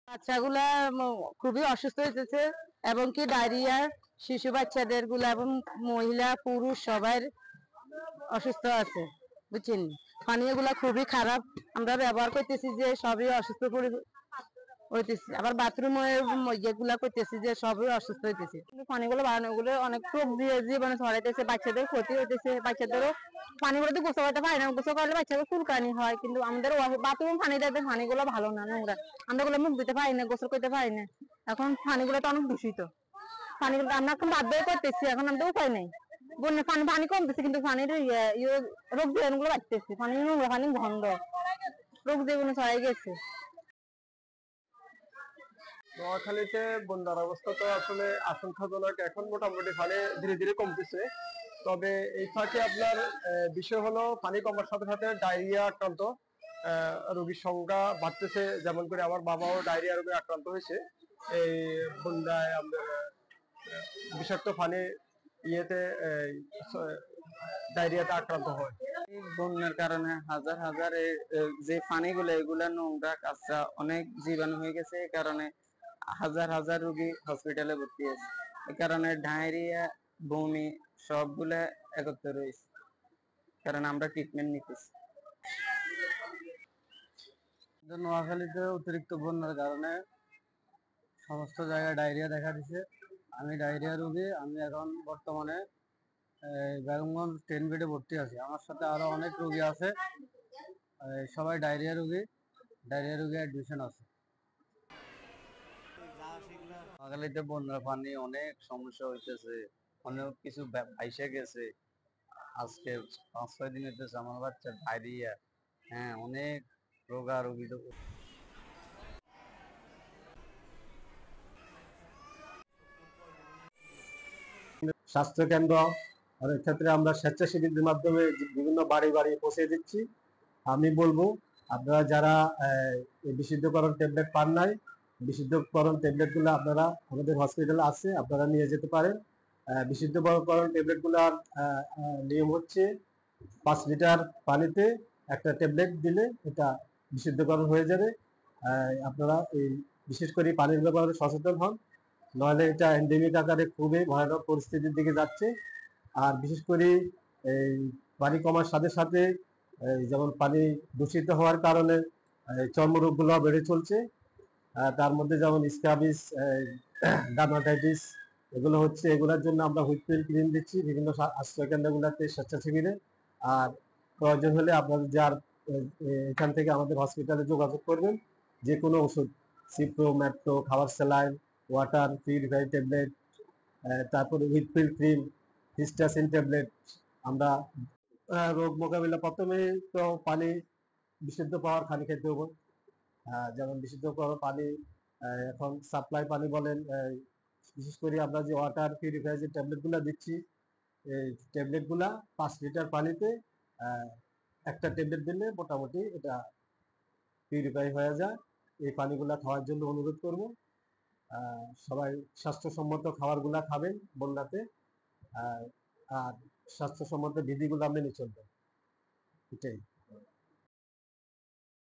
বাচ্চাগুলা খুবই অসুস্থ হইতেছে এবং কি ডায়রিয়া শিশু বাচ্চাদের গুলা এবং মহিলা পুরুষ সবাই অসুস্থ আছে বুঝছেন। পানীয় গুলা খুবই খারাপ, আমরা ব্যবহার করতেছি যে সবই অসুস্থ হইতেছি, আবার বাথরুমে যেগুলা করতেছি যে সবই অসুস্থ হইতেছে। কিন্তু পানিগুলো বানানো গুলো অনেক রোগ দিয়ে জীবনে ছড়াইতেছে, বাচ্চাদের ক্ষতি হইতেছে, বাচ্চাদেরও পানিগুলোতে গোসল করতে পারে না, গোসল করলে বাচ্চাদের চুলকানি হয়। কিন্তু আমাদের বাথরুম পানি দেয় পানিগুলো ভালো না, নোংরা, আমরা গুলো মুখ দিতে পারি না, গোসল করতে পারি না। এখন পানিগুলো তো অনেক দূষিত, পানিগুলো আমরা এখন বাধ্য করতেছি, এখন আমাদের উপায় নেই। বন্যা পানি পানি কমতেছে কিন্তু পানির রোগ জীবাণু গুলো বাড়তেছে, পানি নোংরা, পানি গন্ধ, রোগ জীবাণু ছড়াই গেছে। নোয়াখালীতে বন্যার অবস্থা তো আসলে আশঙ্কাজনক, এখন মোটামুটি পানি ধীরে ধীরে কমতেছে। তবে এই ফাঁকে আপনার বিষয় হলো পানি কমার সাথে সাথে ডায়রিয়া আক্রান্ত রোগীর সংখ্যা বাড়তেছে। যেমন করে আমার বাবাও ডায়রিয়া রোগে আক্রান্ত হয়েছে এই বন্যায়। আমাদের বিষাক্ত পানি ইয়েতে ডায়রিয়াতে আক্রান্ত হয়। এই বন্যার কারণে হাজার হাজার যে পানিগুলো এগুলা নোংরা কাঁচা অনেক জীবাণু হয়ে গেছে, এই কারণে হাজার হাজার রোগী হসপিটালে ভর্তি আছে। এই কারণে ডায়রিয়া বমি সবগুলা একত্রে রয়েছে, কারণ আমরা ট্রিটমেন্ট নিতেছি। নোয়াখালীতে অতিরিক্ত বন্যার কারণে সমস্ত জায়গায় ডায়রিয়া দেখা দিচ্ছে। আমি ডায়রিয়া রোগী, আমি এখন বর্তমানে বেগমগঞ্জ 10 বেডে ভর্তি আছি। আমার সাথে আরো অনেক রোগী আছে, সবাই ডায়রিয়া রোগী অ্যাডমিশন আছে। নোয়াখালীতে বন্যার পানি অনেক সমস্যা হইতেছে, অনেক কিছু ভাইসে গেছে। আজকে 5-6 দিন হইতেছে আমার বাচ্চা ডায়রিয়া, হ্যাঁ অনেক রোগারোগী। স্বাস্থ্য কেন্দ্র আর ক্ষেত্রে আমরা স্বেচ্ছাসেবীদের মাধ্যমে বিভিন্ন বাড়ি বাড়ি পৌঁছে দিচ্ছি। আমি বলবো আপনারা যারা বিশুদ্ধকরণ ট্যাবলেট পান নাই, বিশুদ্ধকরণ ট্যাবলেট গুলো আপনারা আমাদের হসপিটালে আছে, আপনারা নিয়ে যেতে পারেন। বিশুদ্ধকরণ ট্যাবলেট গুলার নিয়ম হচ্ছে 5 লিটার পানিতে একটা ট্যাবলেট দিলে এটা বিশুদ্ধকরণ হয়ে যাবে। আপনারা এই বিশেষ করে পানির ব্যাপারে সচেতন হন, নইলে এটা এন্ডেমিক আকারে খুবই ভয়ানক পরিস্থিতির দিকে যাচ্ছে। আর বিশেষ করে এই পানি কমার সাথে সাথে যেমন পানি দূষিত হওয়ার কারণে চর্মরোগগুলো বেড়ে চলছে। তার মধ্যে যেমন স্ক্যাবিস, ডার্মাটাইটিস এগুলো হচ্ছে। এগুলোর জন্য আমরা হুইটপিল ক্রিম দিচ্ছি বিভিন্ন আশ্রয় কেন্দ্রগুলোতে স্বেচ্ছাসেবীদের। আর প্রয়োজন হলে আপনাদের যার এখান থেকে আমাদের হসপিটালে যোগাযোগ করবেন। যে কোনো ওষুধ, সিপ্রো, ম্যাপ্টো, খাবার স্যালাইন, ওয়াটার পিউরিফাই ট্যাবলেট, তারপরে হুইটপিল ক্রিম, হিস্টাসিন ট্যাবলেট আমরা রোগ মোকাবিলা। প্রথমে তো পানি বিশুদ্ধ পাওয়ার পানি খেতে হবে। যেমন বিশুদ্ধ পানি এখন সাপ্লাই পানি বলেন, বিশেষ করে আমরা যে ওয়াটার পিউরিফাই যে ট্যাবলেট গুলা দিচ্ছি, এই ট্যাবলেট গুলা 5 লিটার পানিতে একটা ট্যাবলেট দিলে মোটামুটি এটা পিউরিফাই হয়ে যায়। এই পানিগুলা খাওয়ার জন্য অনুরোধ করব। সবাই স্বাস্থ্যসম্মত খাবারগুলা খাবেন বন্যাতে, আর স্বাস্থ্যসম্মত বিধিগুলো মেনে চলবেন, এটাই।